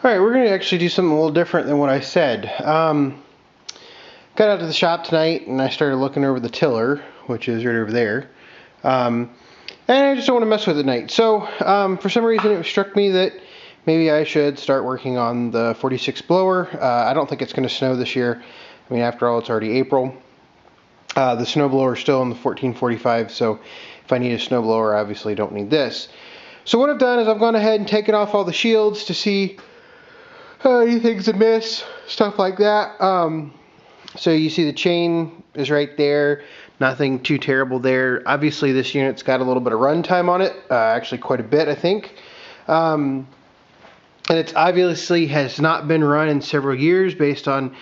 Alright, we're going to actually do something a little different than what I said. Got out to the shop tonight and I started looking over the tiller, which is right over there. And I just don't want to mess with it at night. So, for some reason it struck me that maybe I should start working on the 46 blower. I don't think it's going to snow this year. I mean, after all, it's already April. The snow blower is still in the 1445, so if I need a snow blower, I obviously don't need this. So what I've done is I've gone ahead and taken off all the shields to see anything's amiss, stuff like that. So you see the chain is right there, nothing too terrible there. Obviously this unit's got a little bit of run time on it, actually quite a bit, I think. And it obviously has not been run in several years based on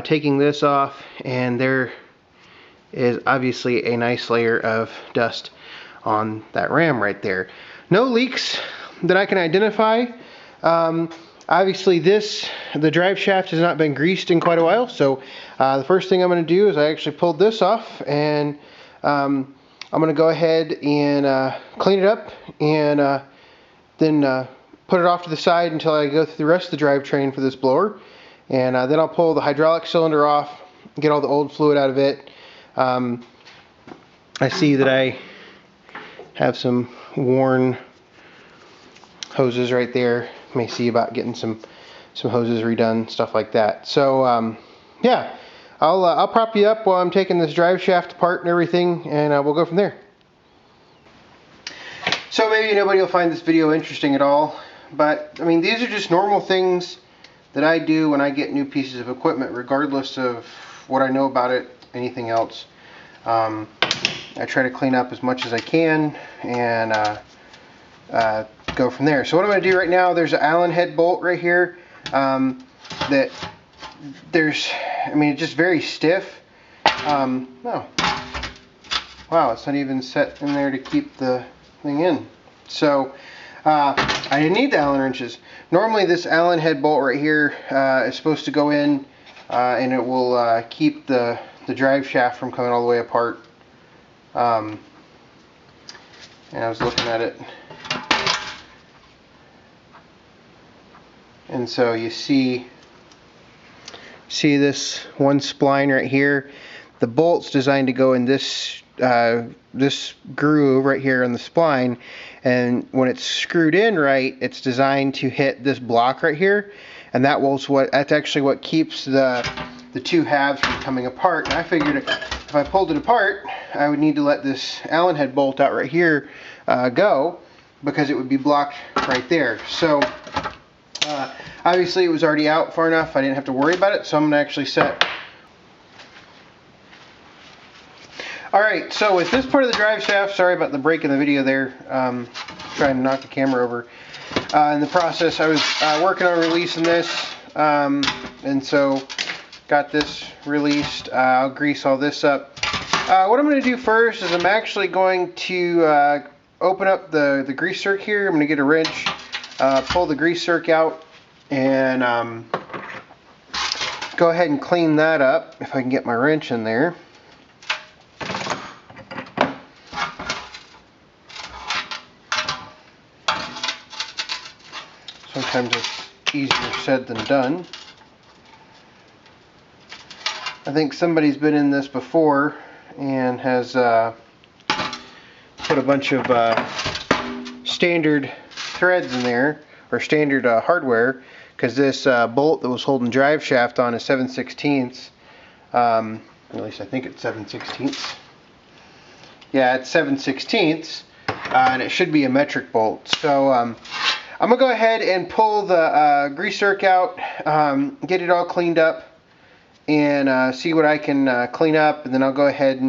taking this off, and there is obviously a nice layer of dust on that ram right there. No leaks that I can identify. Obviously the drive shaft has not been greased in quite a while, so the first thing I'm going to do is I actually pulled this off, and I'm going to go ahead and clean it up, and then put it off to the side until I go through the rest of the drivetrain for this blower, and then I'll pull the hydraulic cylinder off, get all the old fluid out of it. I see that I have some worn hoses right there. May see about getting some hoses redone, stuff like that. So yeah, I'll prop you up while I'm taking this drive shaft apart and everything, and we'll go from there. So maybe nobody will find this video interesting at all, but I mean, these are just normal things that I do when I get new pieces of equipment, regardless of what I know about it, anything else. I try to clean up as much as I can and go from there. So what I'm going to do right now, there's an Allen head bolt right here I mean, it's just very stiff. Oh, wow, it's not even set in there to keep the thing in. So I didn't need the Allen wrenches. Normally this Allen head bolt right here is supposed to go in and it will keep the drive shaft from coming all the way apart. And I was looking at it, and so you see this one spline right here. The bolt's designed to go in this this groove right here on the spline, and when it's screwed in right, it's designed to hit this block right here, and that's actually what keeps the two halves from coming apart. And I figured if I pulled it apart, I would need to let this Allen head bolt out right here go, because it would be blocked right there. So obviously it was already out far enough, I didn't have to worry about it, so I'm going to actually set. Alright, so with this part of the drive shaft, sorry about the break in the video there, trying to knock the camera over. In the process, I was working on releasing this, and so got this released. I'll grease all this up. What I'm going to do first is I'm actually going to open up the grease zerk here. I'm going to get a wrench, pull the grease zerk out, and go ahead and clean that up if I can get my wrench in there. Sometimes it's easier said than done. I think somebody's been in this before and has put a bunch of standard threads in there, or standard hardware, because this bolt that was holding drive shaft on is 7/16. At least I think it's 7/16. Yeah, it's 7/16, and it should be a metric bolt. So I'm going to go ahead and pull the grease zerk out, get it all cleaned up, and see what I can clean up, and then I'll go ahead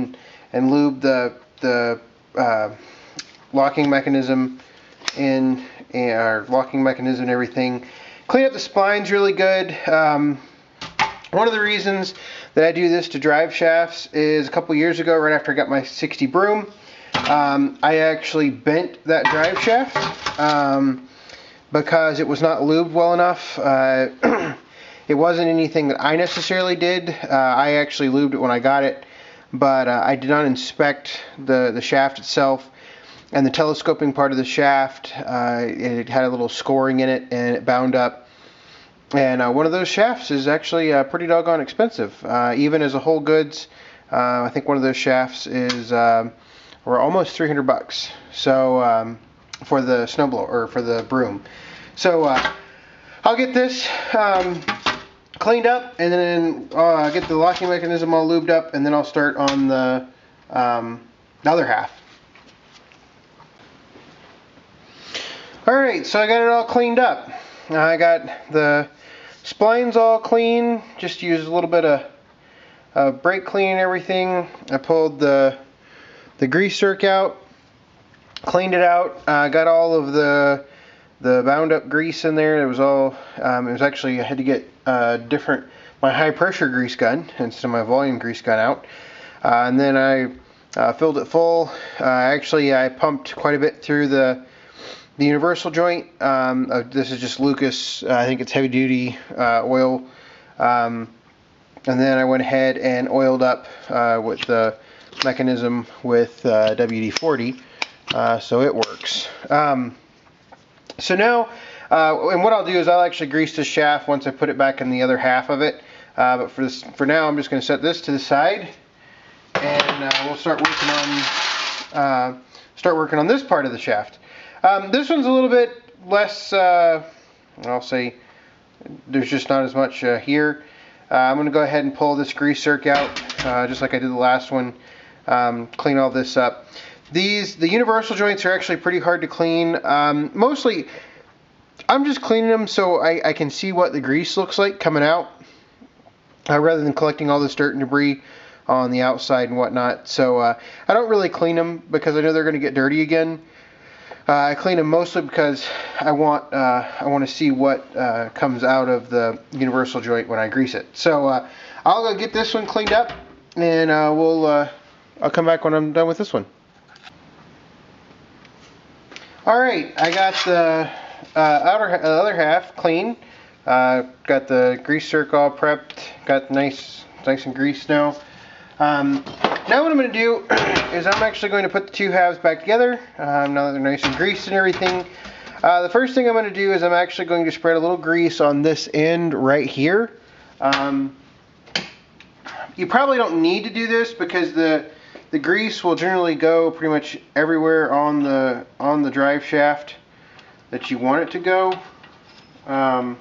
and lube the locking mechanism in, or locking mechanism and everything. Clean up the splines really good. One of the reasons that I do this to drive shafts is a couple years ago, right after I got my 60 broom, I actually bent that drive shaft because it was not lubed well enough. It wasn't anything that I necessarily did. I actually lubed it when I got it, but I did not inspect the shaft itself. And the telescoping part of the shaft, it had a little scoring in it, and it bound up. And one of those shafts is actually pretty doggone expensive. Even as a whole goods, I think one of those shafts is or almost $300. So for the snowblower or for the broom. So I'll get this cleaned up, and then get the locking mechanism all lubed up, and then I'll start on the other half. Alright, so I got it all cleaned up. I got the splines all clean, just used a little bit of brake clean and everything. I pulled the grease zerk out, cleaned it out, got all of the bound up grease in there. It was all, it was actually, I had to get my high pressure grease gun instead of my volume grease gun out. And then I filled it full. Actually, I pumped quite a bit through the universal joint. This is just Lucas, I think it's heavy duty oil. And then I went ahead and oiled up with the mechanism with WD-40, so it works. So now, and what I'll do is I'll actually grease the shaft once I put it back in the other half of it. But for now, I'm just going to set this to the side, and we'll start working on this part of the shaft. This one's a little bit less. I'll say there's just not as much here. I'm going to go ahead and pull this grease zerk out, just like I did the last one. Clean all this up. The universal joints are actually pretty hard to clean. Mostly, I'm just cleaning them so I can see what the grease looks like coming out, rather than collecting all this dirt and debris on the outside and whatnot. So I don't really clean them because I know they're going to get dirty again. I clean them mostly because I want to see what comes out of the universal joint when I grease it. So I'll go get this one cleaned up, and I'll come back when I'm done with this one. Alright, I got the other half clean. Got the grease zerk all prepped. Got nice and greased now. Now what I'm going to do is I'm actually going to put the two halves back together. Now that they're nice and greased and everything. The first thing I'm going to do is I'm actually going to spread a little grease on this end right here. You probably don't need to do this because the grease will generally go pretty much everywhere on the drive shaft that you want it to go. I'm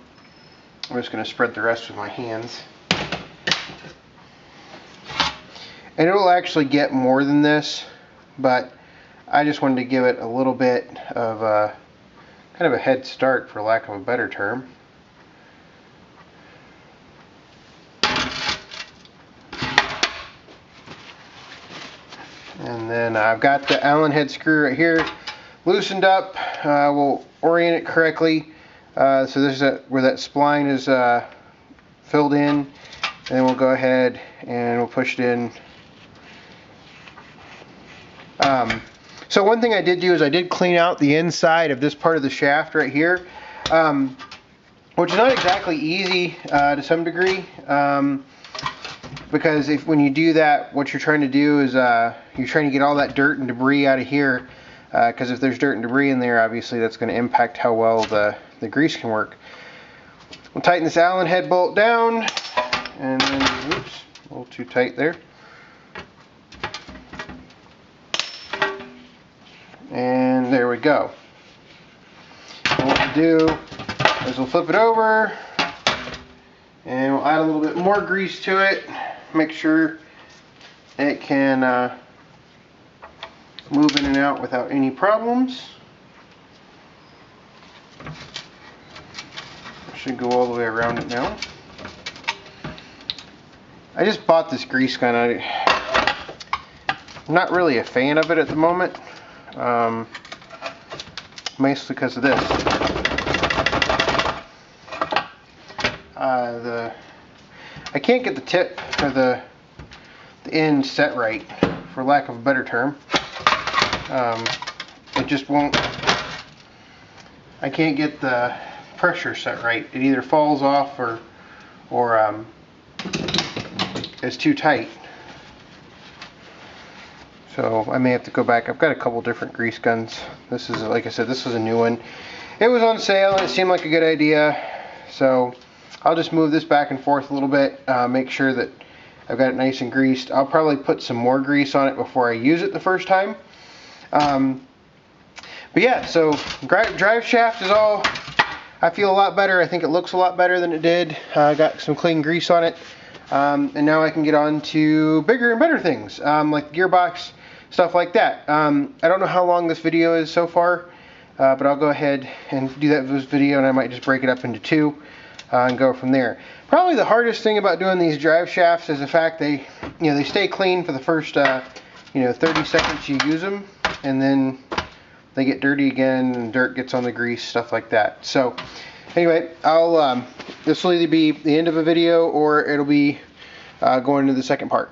just going to spread the rest with my hands. And it will actually get more than this, but I just wanted to give it a little bit of kind of a head start, for lack of a better term. And then I've got the Allen head screw right here loosened up. We'll orient it correctly. So this is where that spline is filled in. And then we'll go ahead and we'll push it in. So one thing I did do is I did clean out the inside of this part of the shaft right here, which is not exactly easy to some degree, because when you do that, what you're trying to do is you're trying to get all that dirt and debris out of here, because if there's dirt and debris in there, obviously that's going to impact how well the grease can work. We'll tighten this Allen head bolt down, and then, oops, a little too tight there. And there we go. And what we'll do is we'll flip it over and we'll add a little bit more grease to it. Make sure it can move in and out without any problems. I should go all the way around it now. I just bought this grease gun. I'm not really a fan of it at the moment. Mostly because of this. I can't get the tip or the end set right, for lack of a better term. It just won't. I can't get the pressure set right. It either falls off or it's too tight. So I may have to go back. I've got a couple different grease guns. This is, like I said, this was a new one. It was on sale and it seemed like a good idea. So I'll just move this back and forth a little bit, make sure that I've got it nice and greased. I'll probably put some more grease on it before I use it the first time. But yeah, so drive shaft is all, I feel a lot better. I think it looks a lot better than it did. I got some clean grease on it. And now I can get on to bigger and better things, like the gearbox, stuff like that. I don't know how long this video is so far, but I'll go ahead and do that video, and I might just break it up into two and go from there. Probably the hardest thing about doing these drive shafts is the fact they stay clean for the first 30 seconds you use them, and then they get dirty again, and dirt gets on the grease, stuff like that. So anyway, this will either be the end of a video or it'll be going to the second part.